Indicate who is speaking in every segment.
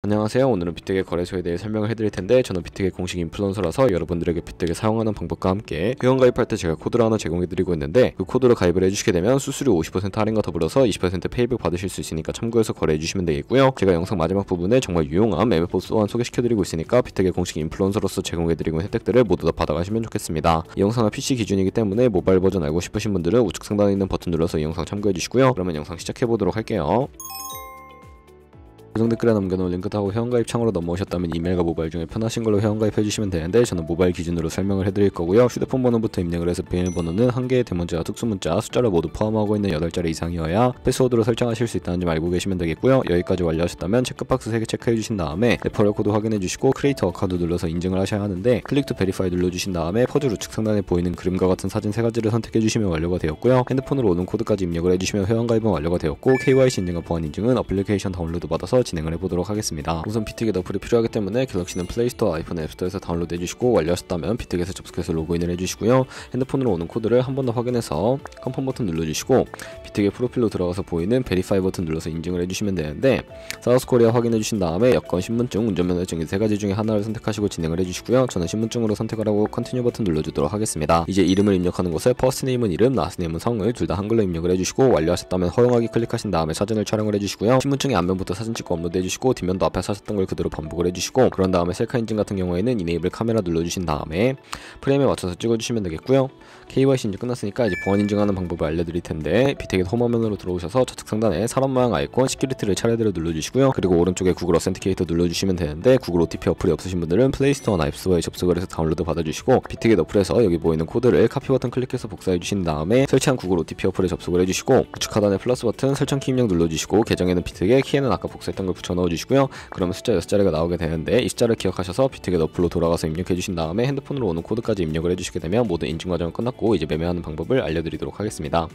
Speaker 1: 안녕하세요. 오늘은 비트겟 거래소에 대해 설명을 해드릴 텐데, 저는 비트겟 공식 인플루언서라서 여러분들에게 비트겟 사용하는 방법과 함께 회원가입할 때 제가 코드를 하나 제공해드리고 있는데, 그 코드로 가입을 해주시게 되면 수수료 50% 할인과 더불어서 20% 페이백 받으실 수 있으니까 참고해서 거래해주시면 되겠고요. 제가 영상 마지막 부분에 정말 유용한 매매법 또한 소개시켜드리고 있으니까 비트겟 공식 인플루언서로서 제공해드리고 있는 혜택들을 모두 다 받아가시면 좋겠습니다. 이 영상은 PC 기준이기 때문에 모바일 버전 알고 싶으신 분들은 우측 상단에 있는 버튼 눌러서 이 영상 참고해주시고요. 그러면 영상 시작해보도록 할게요. 고정 댓글에 남겨놓은 링크 타고 회원가입 창으로 넘어오셨다면 이메일과 모바일 중에 편하신 걸로 회원가입해주시면 되는데, 저는 모바일 기준으로 설명을 해드릴 거고요. 휴대폰 번호부터 입력을 해서 비밀번호는 한 개의 대문자와 특수문자, 숫자를 모두 포함하고 있는 8자리 이상이어야 패스워드로 설정하실 수 있다는 점 알고 계시면 되겠고요. 여기까지 완료하셨다면 체크박스 3개 체크해주신 다음에 레퍼럴 코드 확인해주시고 크리에이터 어카운트 눌러서 인증을 하셔야 하는데, 클릭 투 베리파이 눌러주신 다음에 퍼즐 우측 상단에 보이는 그림과 같은 사진 3가지를 선택해주시면 완료가 되었고요. 핸드폰으로 오는 코드까지 입력을 해주시면 회원가입은 완료가 되었고, KYC 인증과 보안 인증은 어플리케이션 다운로드 받아서 진행을 해보도록 하겠습니다. 우선 비트겟 어플이 필요하기 때문에 갤럭시는 플레이스토어, 아이폰 앱스토어에서 다운로드 해주시고, 완료하셨다면 비트겟에 접속해서 로그인을 해주시고요. 핸드폰으로 오는 코드를 한 번 더 확인해서 컨펌 버튼 눌러주시고, 비트겟 프로필로 들어가서 보이는 베리파이 버튼 눌러서 인증을 해주시면 되는데, 사우스코리아 확인해주신 다음에 여권, 신분증, 운전면허증 이 3가지 중에 하나를 선택하시고 진행을 해주시고요. 저는 신분증으로 선택을 하고 컨티뉴 버튼 눌러주도록 하겠습니다. 이제 이름을 입력하는 곳에 퍼스트네임은 이름, 라스트네임은 성을 둘 다 한글로 입력을 해주시고, 완료하셨다면 허용하기 클릭하신 다음에 사진을 촬영을 해주시고요. 신분증의 앞면부터 사진 찍고 업로드 해주시고, 뒷면도 앞에 하셨던 걸 그대로 반복을 해주시고, 그런 다음에 셀카 인증 같은 경우에는 이네이블 카메라 눌러주신 다음에 프레임에 맞춰서 찍어주시면 되겠고요. KYC 인증 끝났으니까 이제 보안 인증하는 방법을 알려드릴 텐데, 비트겟 홈 화면으로 들어오셔서 좌측 상단에 사람 모양 아이콘 시큐리티를 차례대로 눌러주시고요. 그리고 오른쪽에 구글 어센티케이터 눌러주시면 되는데, 구글 OTP 어플이 없으신 분들은 플레이스토어나 앱스토어에 접속을 해서 다운로드 받아주시고, 비트겟 어플에서 여기 보이는 코드를 카피 버튼 클릭해서 복사해주신 다음에 설치한 구글 OTP 어플에 접속을 해주시고, 우측 하단에 플러스 버튼 설정 키 입력 눌러주시고, 계정에는 비트겟, 키에는 아까 복사했던 걸 붙여 넣어주시고요. 그러면 숫자 6자리가 나오게 되는데, 이 숫자를 기억하셔서 비트겟 어플로 돌아가서 입력해주신 다음에 핸드폰으로 오는 코드까지 입력을 해주시게 되면 모든 인증 과정은 끝났고, 이제 매매하는 방법을 알려드리도록 하겠습니다.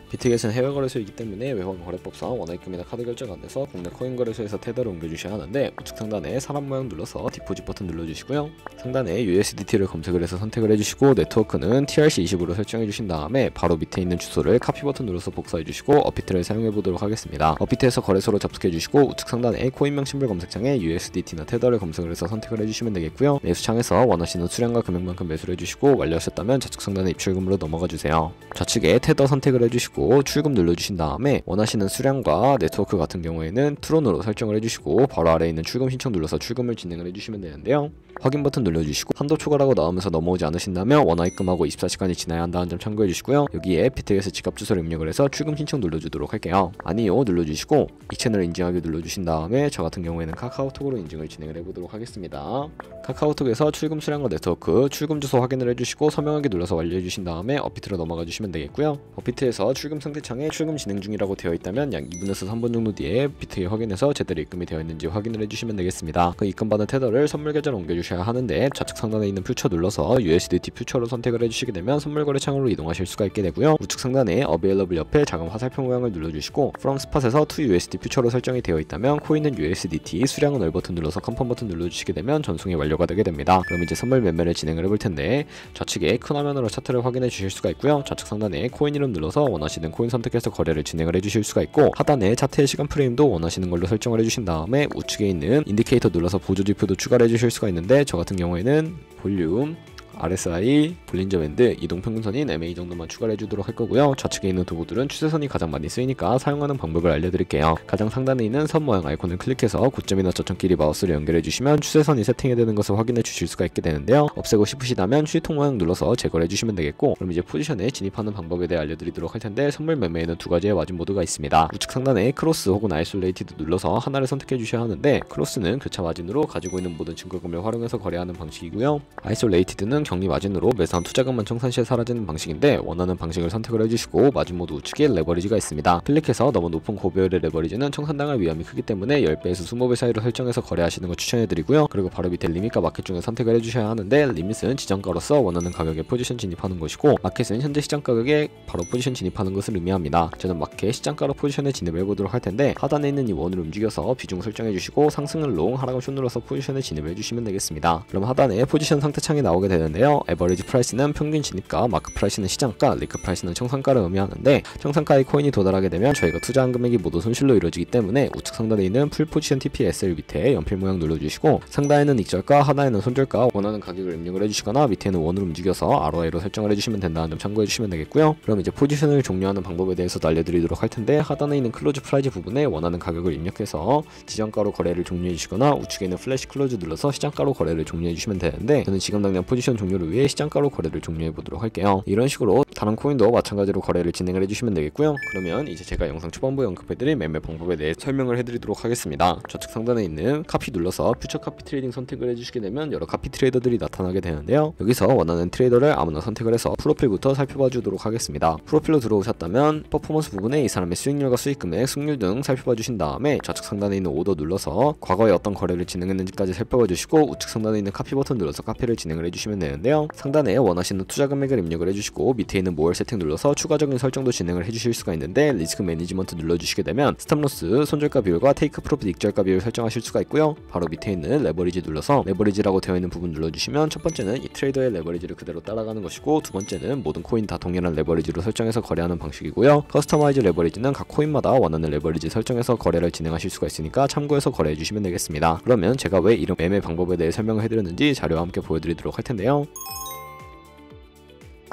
Speaker 1: 비트겟은 해외 거래소이기 때문에 외환 거래법상 원화입금이나 카드 결제가 안 돼서 국내 코인 거래소에서 테더를 옮겨주셔야 하는데, 우측 상단에 사람 모양 눌러서 디포짓 버튼 눌러주시고요. 상단에 USDT를 검색을 해서 선택을 해주시고, 네트워크는 TRC20으로 설정해 주신 다음에 바로 밑에 있는 주소를 카피 버튼 눌러서 복사해 주시고 업비트를 사용해 보도록 하겠습니다. 업비트에서 거래소로 접속해 주시고, 우측 상단에 코인명 심볼 검색창에 USDT나 테더를 검색을 해서 선택을 해주시면 되겠고요. 매수창에서 원하시는 수량과 금액만큼 매수를 해주시고, 완료하셨다면 좌측 상단에 입출금으로 넘어가 주세요. 좌측에 테더 선택을 해주시고 출금 눌러주신 다음에 원하시는 수량과 네트워크 같은 경우에는 트론으로 설정을 해주시고, 바로 아래에 있는 출금 신청 눌러서 출금을 진행을 해주시면 되는데요. 확인 버튼 눌러주시고 한도 초과라고 나오면서 넘어오지 않으신다면 원화입금하고 24시간이 지나야 한다는 점 참고해주시고요. 여기에 비트겟의 지갑 주소를 입력을 해서 출금 신청 눌러주도록 할게요. 아니요 눌러주시고, 이 채널을 인증하기 눌러주신 다음에 저 같은 경우에는 카카오톡으로 인증을 진행을 해보도록 하겠습니다. 카카오톡에서 출금 수량과 네트워크, 출금 주소 확인을 해주시고 서명하기 눌러서 완료해주신 다음에 업비트로 넘어가 주시면 되겠고요. 업비트에서 출금 상태창에 출금 진행 중이라고 되어 있다면 약 2분에서 3분 정도 뒤에 비트겟 확인해서 제대로 입금이 되어 있는지 확인을 해주시면 되겠습니다. 그 입금받은 테더를 선물 계좌로 옮겨주셔야 하는데, 좌측 상단에 있는 퓨처 눌러서 USDT 퓨처로 선택을 해주시게 되면 선물 거래 창으로 이동하실 수가 있게 되고요. 우측 상단에 Available 옆에 작은 화살표 모양을 눌러주시고, From Spot에서 to USD 퓨처로 설정이 되어 있다면 코인은 USDT, 수량은 월 버튼 눌러서 컨펌 버튼 눌러주시게 되면 전송이 완료가 되게 됩니다. 그럼 이제 선물 매매를 진행을 해볼 텐데, 좌측에 큰 화면으로 차트를 확인해 주실 수가 있고요. 좌측 상단에 코인 이름 눌러서 원하시는 코인 선택해서 거래를 진행을 해주실 수가 있고, 하단에 차트의 시간 프레임도 원하시는 걸로 설정을 해주신 다음에 우측에 있는 인디케이터 눌러서 보조지표도 추가를 해주실 수가 있는데, 저 같은 경우에는 볼륨, RSI, 볼린저 밴드, 이동평균선인 MA 정도만 추가를 해주도록 할 거고요. 좌측에 있는 도구들은 추세선이 가장 많이 쓰이니까 사용하는 방법을 알려드릴게요. 가장 상단에 있는 선 모양 아이콘을 클릭해서 고점이나 저점끼리 마우스를 연결해 주시면 추세선이 세팅이 되는 것을 확인해 주실 수가 있게 되는데요. 없애고 싶으시다면 휴지통 모양 눌러서 제거를 해주시면 되겠고, 그럼 이제 포지션에 진입하는 방법에 대해 알려드리도록 할 텐데, 선물 매매에는 2가지의 마진 모드가 있습니다. 우측 상단에 크로스 혹은 아이솔레이티드 눌러서 하나를 선택해 주셔야 하는데, 크로스는 교차 마진으로 가지고 있는 모든 증거금을 활용해서 거래하는 방식이고요. 아이솔레이티드는 격리 마진으로 매수한 투자금만 청산시에 사라지는 방식인데, 원하는 방식을 선택을 해주시고 마진 모드 우측에 레버리지가 있습니다. 클릭해서 너무 높은 고배율의 레버리지는 청산당할 위험이 크기 때문에 10배에서 20배 사이로 설정해서 거래하시는 걸 추천해드리고요. 그리고 바로 밑에 리밋과 마켓 중에 선택을 해주셔야 하는데, 리밋은 지정가로서 원하는 가격에 포지션 진입하는 것이고, 마켓은 현재 시장 가격에 바로 포지션 진입하는 것을 의미합니다. 저는 마켓 시장가로 포지션에 진입을 해보도록 할 텐데, 하단에 있는 이 원을 움직여서 비중 설정해주시고 상승은 롱, 하락은 숏 눌러서 포지션에 진입을 해주시면 되겠습니다. 그럼 하단에 포지션 상태 창이 나오게 되는데, 되는데요. 에버리지 프라이스는 평균 진입가, 마크 프라이스는 시장가, 리크 프라이스는 청산가를 의미하는데 청산가의 코인이 도달하게 되면 저희가 투자한 금액이 모두 손실로 이루어지기 때문에 우측 상단에 있는 풀 포지션 TPSL 밑에 연필 모양 눌러주시고 상단에는 익절가, 하단에는 손절가 원하는 가격을 입력을 해주시거나 밑에는 원으로 움직여서 ROI로 설정을 해주시면 된다는 점 참고해주시면 되겠고요. 그럼 이제 포지션을 종료하는 방법에 대해서도 알려드리도록 할 텐데 하단에 있는 클로즈 프라이즈 부분에 원하는 가격을 입력해서 지정가로 거래를 종료해주시거나 우측에 있는 플래시 클로즈 눌러서 시장가로 거래를 종료해주시면 되는데 저는 지금 당장 포지션 종료를 위해 시장가로 거래를 종료해보도록 할게요. 이런 식으로 다른 코인도 마찬가지로 거래를 진행을 해주시면 되겠고요. 그러면 이제 제가 영상 초반부에 언급해드린 매매 방법에 대해 설명을 해드리도록 하겠습니다. 좌측 상단에 있는 카피 눌러서 퓨처 카피 트레이딩 선택을 해주시게 되면 여러 카피 트레이더들이 나타나게 되는데요. 여기서 원하는 트레이더를 아무나 선택을 해서 프로필부터 살펴봐 주도록 하겠습니다. 프로필로 들어오셨다면 퍼포먼스 부분에 이 사람의 수익률과 수익금액, 승률 등 살펴봐 주신 다음에 좌측 상단에 있는 오더 눌러서 과거에 어떤 거래를 진행했는지까지 살펴봐 주시고 우측 상단에 있는 카피 버튼 눌러서 카피를 진행을 해주시면 되는데요. 상단에 원하시는 투자 금액을 입력을 해주시고 밑에 있는 모얼 세팅 눌러서 추가적인 설정도 진행을 해주실 수가 있는데 리스크 매니지먼트 눌러주시게 되면 스탑로스, 손절가 비율과 테이크 프로핏 익절가 비율을 설정하실 수가 있고요. 바로 밑에 있는 레버리지 눌러서 레버리지라고 되어 있는 부분 눌러주시면 첫 번째는 이 트레이더의 레버리지를 그대로 따라가는 것이고 두 번째는 모든 코인 다 동일한 레버리지로 설정해서 거래하는 방식이고요. 커스터마이즈 레버리지는 각 코인마다 원하는 레버리지 설정해서 거래를 진행하실 수가 있으니까 참고해서 거래해 주시면 되겠습니다. 그러면 제가 왜 이런 매매 방법에 대해 설명을 해드렸는지 자료와 함께 보여드리도록 할 텐데요.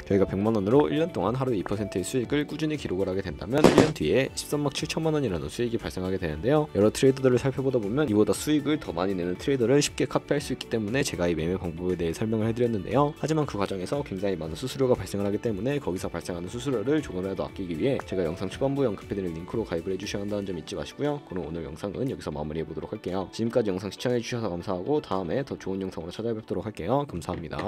Speaker 1: 저희가 100만원으로 1년 동안 하루 2%의 수익을 꾸준히 기록을 하게 된다면 1년 뒤에 13억 7천만원이라는 수익이 발생하게 되는데요. 여러 트레이더들을 살펴보다 보면 이보다 수익을 더 많이 내는 트레이더를 쉽게 카피할 수 있기 때문에 제가 이 매매 방법에 대해 설명을 해드렸는데요. 하지만 그 과정에서 굉장히 많은 수수료가 발생을 하기 때문에 거기서 발생하는 수수료를 조금이라도 아끼기 위해 제가 영상 초반부에 언급해드린 링크로 가입을 해주셔야 한다는 점 잊지 마시고요. 그럼 오늘 영상은 여기서 마무리해보도록 할게요. 지금까지 영상 시청해주셔서 감사하고 다음에 더 좋은 영상으로 찾아뵙도록 할게요. 감사합니다.